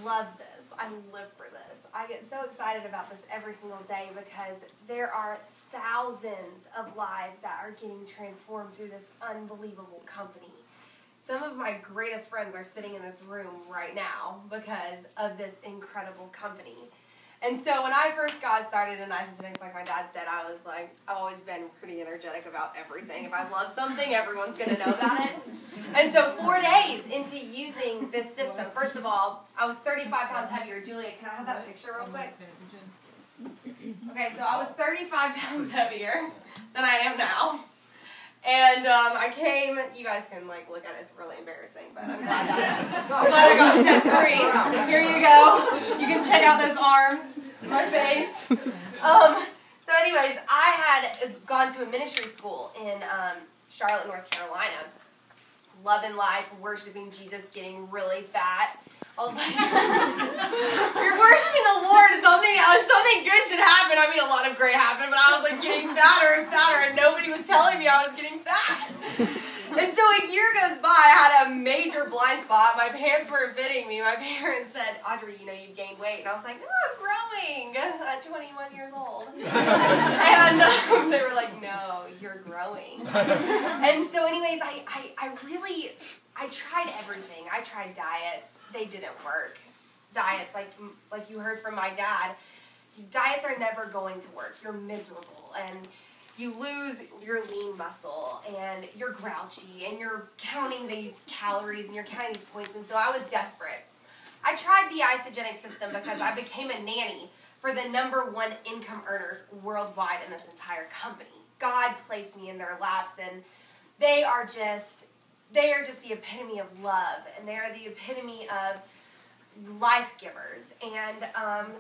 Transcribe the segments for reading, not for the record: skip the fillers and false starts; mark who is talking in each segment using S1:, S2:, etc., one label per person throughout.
S1: love this. I live for this. I get so excited about this every single day because there are thousands of lives that are getting transformed through this unbelievable company. Some of my greatest friends are sitting in this room right now because of this incredible company. And so when I first got started in Isogenics, like my dad said, I was like, I've always been pretty energetic about everything. If I love something, everyone's going to know about it. And so 4 days into using this system, first of all, I was 35 pounds heavier. Julia, can I have that picture real quick? Okay, so I was 35 pounds heavier than I am now. And I came, you guys can like look at it, it's really embarrassing, but I'm glad I got set free. Here you go. You can check out those arms, my face. So anyways, I had gone to a ministry school in Charlotte, North Carolina. Loving life, worshiping Jesus, getting really fat. I was like, you're worshiping the Lord, something good should happen. I mean, a lot of great happened, but I was like getting fatter and fatter, and nobody was telling me I was getting fat. And so a year goes by, I had a major blind spot. My pants weren't fitting me. My parents said, Audrey, you know, you've gained weight. And I was like, no, I'm growing at 21 years old. And they were like, no, you're growing. And so anyways, I tried everything. I tried diets. They didn't work. Diets, like you heard from my dad, diets are never going to work. You're miserable, and you lose your lean muscle, and you're grouchy, and you're counting these calories, and you're counting these points, and so I was desperate. I tried the Isogenic system because I became a nanny for the #1 income earners worldwide in this entire company. God placed me in their laps, and they are just the epitome of love, and they are the epitome of life givers. And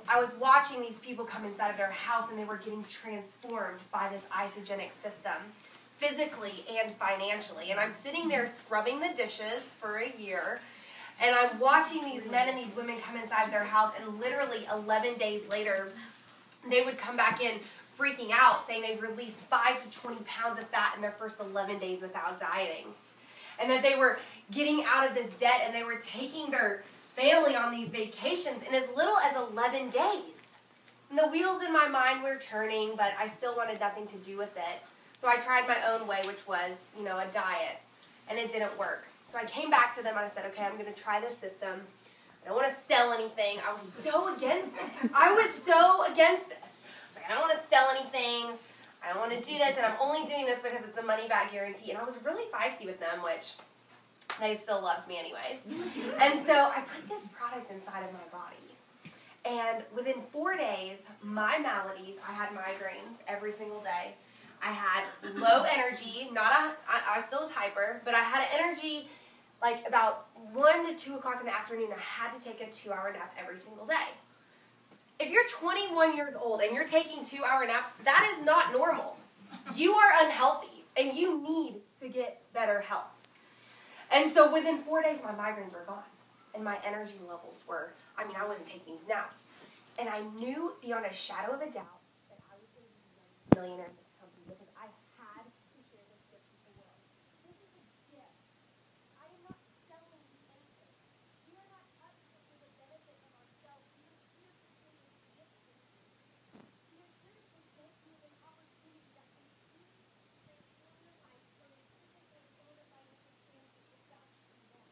S1: I was watching these people come inside of their house, and they were getting transformed by this Isogenic system, physically and financially. And I'm sitting there scrubbing the dishes for a year, and I'm watching these men and these women come inside their house, and literally 11 days later, they would come back in freaking out, saying they've released 5 to 20 pounds of fat in their first 11 days without dieting. And that they were getting out of this debt, and they were taking their family on these vacations in as little as 11 days. And the wheels in my mind were turning, but I still wanted nothing to do with it. So I tried my own way, which was, you know, a diet, and it didn't work. So I came back to them, and I said, okay, I'm going to try this system. I don't want to sell anything. I was so against it. I was so against this. I was like, I don't want to sell anything. I don't want to do this, and I'm only doing this because it's a money-back guarantee. And I was really feisty with them, which they still loved me anyways. And so I put this product inside of my body. And within 4 days, my maladies, I had migraines every single day. I had low energy, I still was hyper, but I had energy like about 1 to 2 o'clock in the afternoon. I had to take a 2-hour nap every single day. If you're 21 years old and you're taking 2-hour naps, that is not normal. You are unhealthy, and you need to get better health. And so within 4 days, my migraines were gone, and my energy levels were, I wasn't taking these naps. And I knew beyond a shadow of a doubt that I was going to be a millionaire in this company because I had to share this gift with the world. This is a gift. I am not selling you anything. We are not us for the benefit of ourselves. We are here to share this gift with you. We are here to present you an opportunity that can truly transform your life from a different or lower financial standpoint without you want.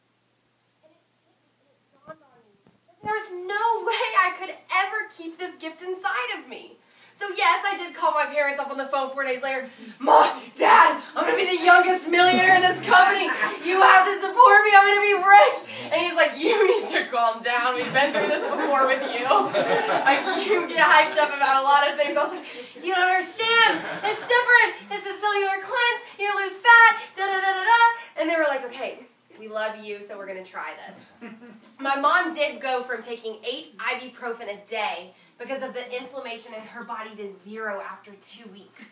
S1: And it hit me, and it dawned on me that there's no way I could ever keep this gift inside of me. So yes, I did call my parents up on the phone 4 days later. Mom, Dad, I'm going to be the youngest millionaire in this company. You have to support me. I'm going to be rich. And he's like, you need to calm down. We've been through this before with you. Like, you get hyped up about a lot of things. I was like, you don't understand. It's different. It's a cellular cleanse. You lose fat. Da-da-da-da-da. And they were like, okay, we love you, so we're going to try this. My mom did go from taking 8 ibuprofen a day because of the inflammation in her body to 0 after 2 weeks.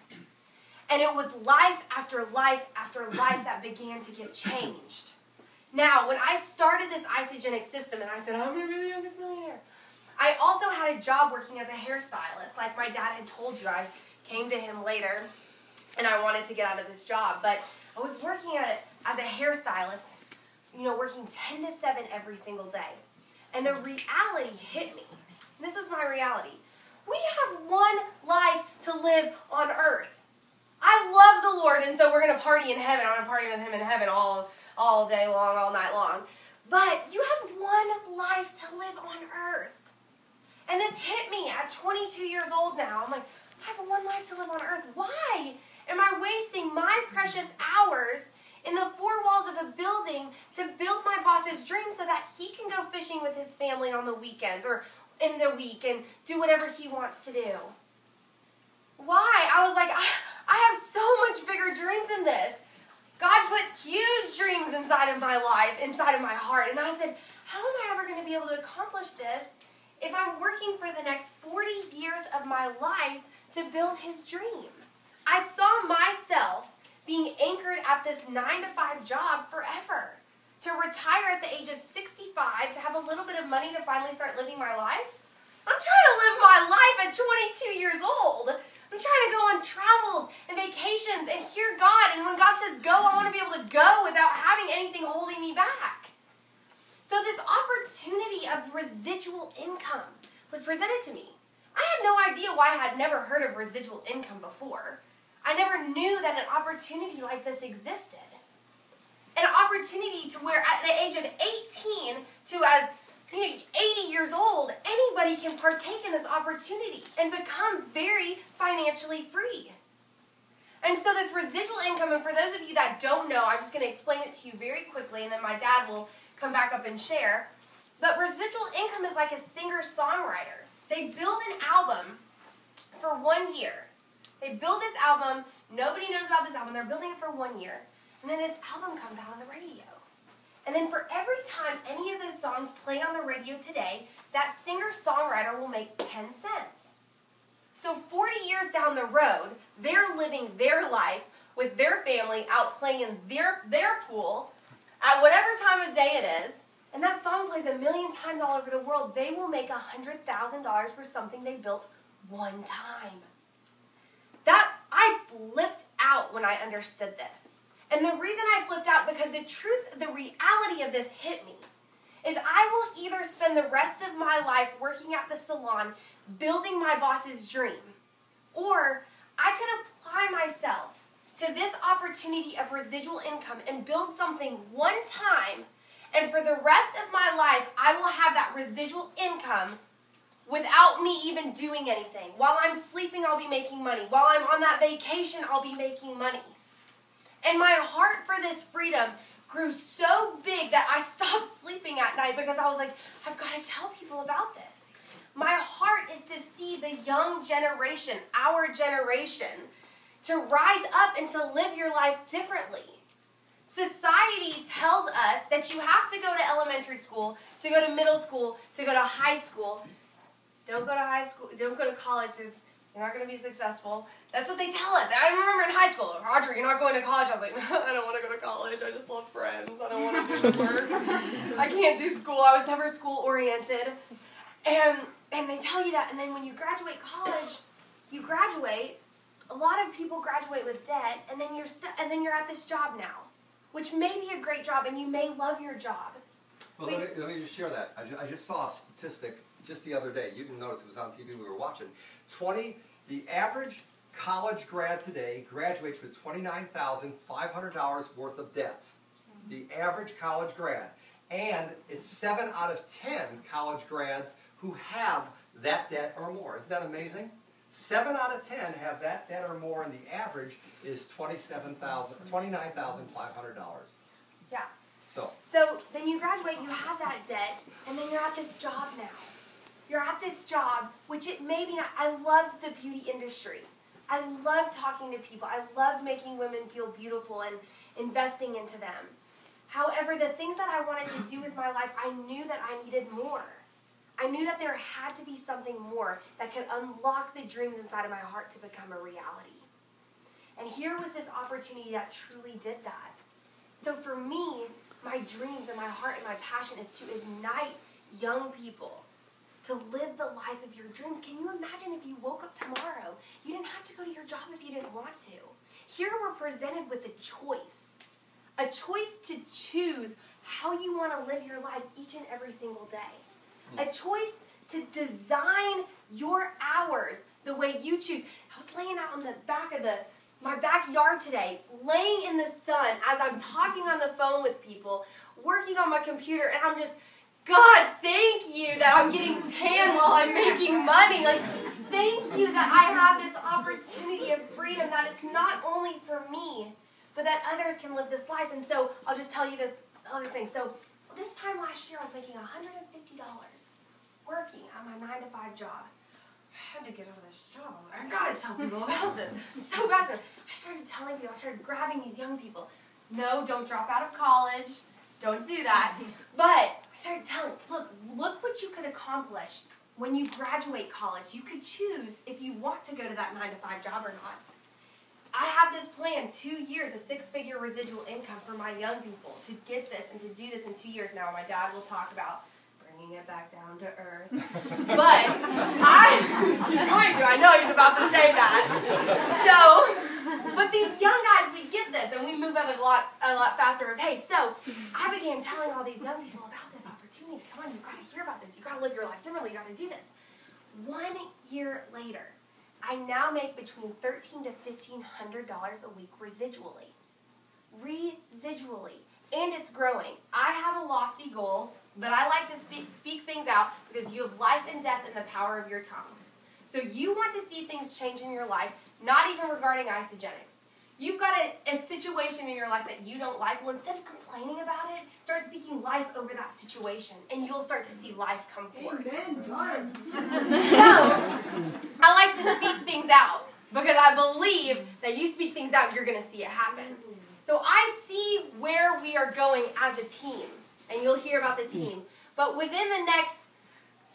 S1: And it was life after life after life that began to get changed. Now, when I started this Isogenic system and I said, I'm going to be the youngest millionaire, I also had a job working as a hairstylist. Like my dad had told you, I came to him later and I wanted to get out of this job. But I was working as a hairstylist, you know, working 10 to 7 every single day. and a reality hit me. This was my reality. We have one life to live on earth. I love the Lord, and so we're going to party in heaven. I'm going to party with him in heaven all day long, all night long. But you have one life to live on earth. And this hit me at 22 years old now. I'm like, I have one life to live on earth. Why am I wasting my precious hours in the four walls of a building to build my boss's dream so that he can go fishing with his family on the weekends or in the week and do whatever he wants to do? Why? I was like, I have so much bigger dreams than this. God put huge dreams inside of my life, inside of my heart. And I said, how am I ever going to be able to accomplish this if I'm working for the next 40 years of my life to build his dream? I saw myself being anchored at this 9-to-5 job forever, to retire at the age of 65, to have a little bit of money to finally start living my life. I'm trying to live my life at 22 years old. I'm trying to go on travels and vacations and hear God. And when God says go, I want to be able to go without having anything holding me back. So this opportunity of residual income was presented to me. I had no idea why I had never heard of residual income before. I never knew that an opportunity like this existed. An opportunity to where at the age of 18 to as 80 years old, anybody can partake in this opportunity and become very financially free. And so this residual income, and for those of you that don't know, I'm just going to explain it to you very quickly, and then my dad will come back up and share. But residual income is like a singer-songwriter. They build an album for 1 year. They build this album. Nobody knows about this album. They're building it for 1 year. And then this album comes out on the radio. And then for every time any of those songs play on the radio today, that singer-songwriter will make 10 cents. So 40 years down the road, they're living their life with their family out playing in their pool at whatever time of day it is, and that song plays 1 million times all over the world. They will make $100,000 for something they built one time. That I flipped out when I understood this. And the reason I flipped out, because the reality of this hit me, is I will either spend the rest of my life working at the salon, building my boss's dream, or I could apply myself to this opportunity of residual income and build something one time, and for the rest of my life, I will have that residual income without me even doing anything. While I'm sleeping, I'll be making money. While I'm on that vacation, I'll be making money. And my heart for this freedom grew so big that I stopped sleeping at night because I was like, I've got to tell people about this. My heart is to see the young generation, our generation, to rise up and to live your life differently. Society tells us that you have to go to elementary school, to go to middle school, to go to high school. Don't go to high school, don't go to college, you're not going to be successful. That's what they tell us. I remember in high school, Roger, you're not going to college. I was like, I don't want to go to college. I just love friends. I don't want to do the work. I can't do school. I was never school-oriented. And they tell you that. And then when you graduate college, you graduate. A lot of people graduate with debt, and then you're at this job now, which may be a great job, and you may love your job.
S2: Well, let me just share that. I just saw a statistic just the other day. You didn't notice it was on TV. We were watching. The average college grad today graduates with $29,500 worth of debt. The average college grad. And it's 7 out of 10 college grads who have that debt or more. Isn't that amazing? 7 out of 10 have that debt or more, and the average is $29,500.
S1: Yeah.
S2: So
S1: then you graduate, you have that debt, and then you're at this job now. You're at this job, which it may be not. I loved the beauty industry. I loved talking to people. I loved making women feel beautiful and investing into them. However, the things that I wanted to do with my life, I knew that I needed more. I knew that there had to be something more that could unlock the dreams inside of my heart to become a reality. And here was this opportunity that truly did that. So for me, my dreams and my heart and my passion is to ignite young people to live the life of your dreams. Can you imagine if you woke up tomorrow, you didn't have to go to your job if you didn't want to? Here we're presented with a choice to choose how you want to live your life each and every single day. A choice to design your hours the way you choose. I was laying out on the back of my backyard today, laying in the sun as I'm talking on the phone with people, working on my computer, and I'm just, God, thank you that I'm getting tan while I'm making money. Like, thank you that I have this opportunity of freedom, that it's not only for me, but that others can live this life. And so I'll just tell you this other thing. So this time last year, I was making $150 working at my 9-to-5 job. I had to get out of this job. I gotta tell people about this. It's so bad. I started telling people, I started grabbing these young people. No, don't drop out of college. Don't do that. But I started telling, look what you could accomplish when you graduate college. You could choose if you want to go to that 9-to-5 job or not. I have this plan, 2 years, a 6-figure residual income for my young people to get this and to do this in 2 years. Now, my dad will talk about bringing it back down to earth. But he's going to. I know he's about to say that. But these young guys, we get this, and we move at a lot faster of a pace. So I began telling all these young people about this opportunity. Come on, you've got to hear about this. You've got to live your life differently. You've got to do this. 1 year later, I now make between $1,300 to $1,500 a week residually. And it's growing. I have a lofty goal, but I like to speak things out because you have life and death in the power of your tongue. So you want to see things change in your life, not even regarding isogenics. You've got a situation in your life that you don't like. Well, instead of complaining about it, start speaking life over that situation, and you'll start to see life come forth.
S3: Amen. Darn.
S1: So, I like to speak things out because I believe that you speak things out, you're going to see it happen. So I see where we are going as a team, and you'll hear about the team. But within the next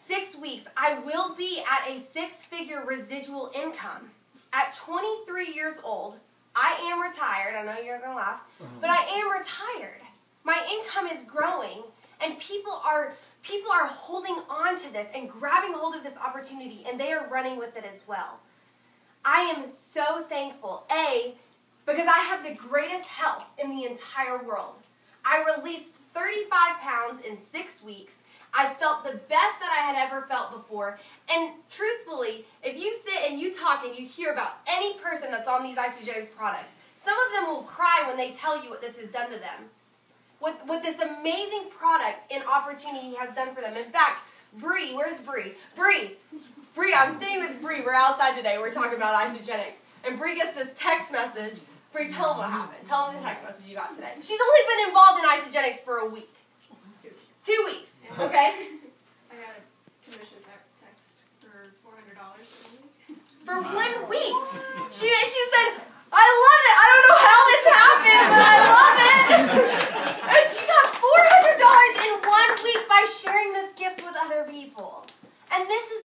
S1: 6 weeks, I will be at a 6-figure residual income. At 23 years old, I am retired. I know you guys are going to laugh, but I am retired. My income is growing, and people are holding on to this and grabbing hold of this opportunity, and they are running with it as well. I am so thankful, because I have the greatest health in the entire world. I released 35 pounds in 6 weeks. I felt the best that I had ever felt before. And truthfully, if you sit and you talk and you hear about any person that's on these isogenics products, some of them will cry when they tell you what this has done to them. What this amazing product and opportunity has done for them. In fact, Bree, where's Bree? Bree, I'm sitting with Bree. We're outside today. We're talking about isogenics. And Bree gets this text message. Bree, tell them what happened. Tell them the text message you got today. She's only been involved in isogenics for a week. 2 weeks. Okay?
S4: I got a commission text for $400 for a week.
S1: For 1 week. She said, I love it. I don't know how this happened, but I love it. And she got $400 in 1 week by sharing this gift with other people. And this is